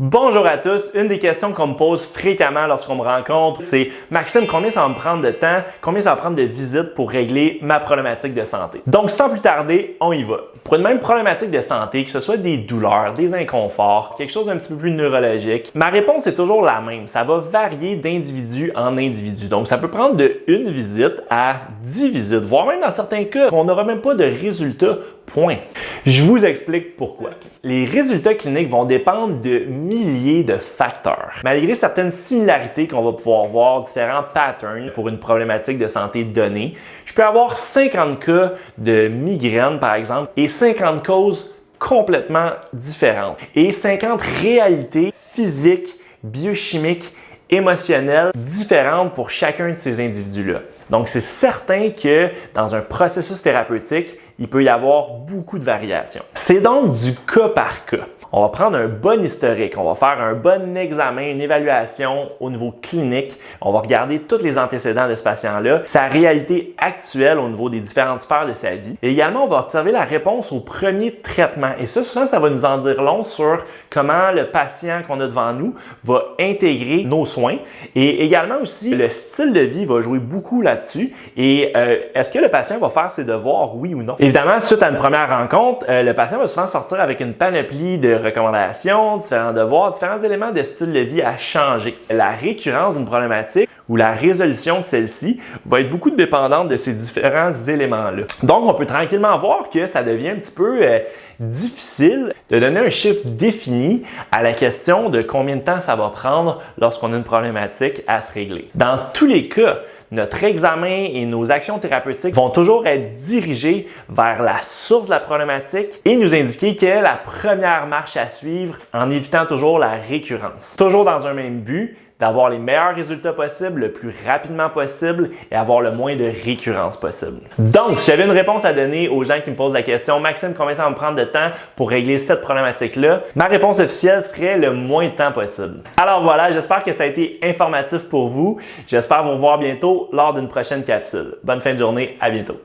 Bonjour à tous, une des questions qu'on me pose fréquemment lorsqu'on me rencontre, c'est Maxime, combien ça va me prendre de temps, combien ça va prendre de visites pour régler ma problématique de santé? Donc sans plus tarder, on y va. Pour une même problématique de santé, que ce soit des douleurs, des inconforts, quelque chose d'un petit peu plus neurologique, ma réponse est toujours la même. Ça va varier d'individu en individu. Donc ça peut prendre de une visite à 10 visites, voire même dans certains cas, on n'aura même pas de résultats. Point. Je vous explique pourquoi. Les résultats cliniques vont dépendre de milliers de facteurs. Malgré certaines similarités qu'on va pouvoir voir, différents patterns pour une problématique de santé donnée, je peux avoir 50 cas de migraine par exemple et 50 causes complètement différentes et 50 réalités physiques, biochimiques, émotionnelles différentes pour chacun de ces individus-là. Donc, c'est certain que dans un processus thérapeutique, il peut y avoir beaucoup de variations. C'est donc du cas par cas. On va prendre un bon historique, on va faire un bon examen, une évaluation au niveau clinique. On va regarder tous les antécédents de ce patient-là, sa réalité actuelle au niveau des différentes sphères de sa vie. Et également, on va observer la réponse au premier traitement. Et ça, souvent, ça va nous en dire long sur comment le patient qu'on a devant nous va intégrer nos soins. Et également aussi, le style de vie va jouer beaucoup là-dessus. Et est-ce que le patient va faire ses devoirs, oui ou non? Évidemment, suite à une première rencontre, le patient va souvent sortir avec une panoplie de recommandations, différents devoirs, différents éléments de style de vie à changer. La récurrence d'une problématique ou la résolution de celle-ci va être beaucoup dépendante de ces différents éléments-là. Donc, on peut tranquillement voir que ça devient un petit peu difficile de donner un chiffre défini à la question de combien de temps ça va prendre lorsqu'on a une problématique à se régler. Dans tous les cas, notre examen et nos actions thérapeutiques vont toujours être dirigées vers la source de la problématique et nous indiquer quelle est la première marche à suivre en évitant toujours la récurrence. Toujours dans un même but, d'avoir les meilleurs résultats possibles le plus rapidement possible et avoir le moins de récurrence possible. Donc, si j'avais une réponse à donner aux gens qui me posent la question « Maxime, combien ça va me prendre de temps pour régler cette problématique-là? » Ma réponse officielle serait le moins de temps possible. Alors voilà, j'espère que ça a été informatif pour vous. J'espère vous revoir bientôt lors d'une prochaine capsule. Bonne fin de journée, à bientôt.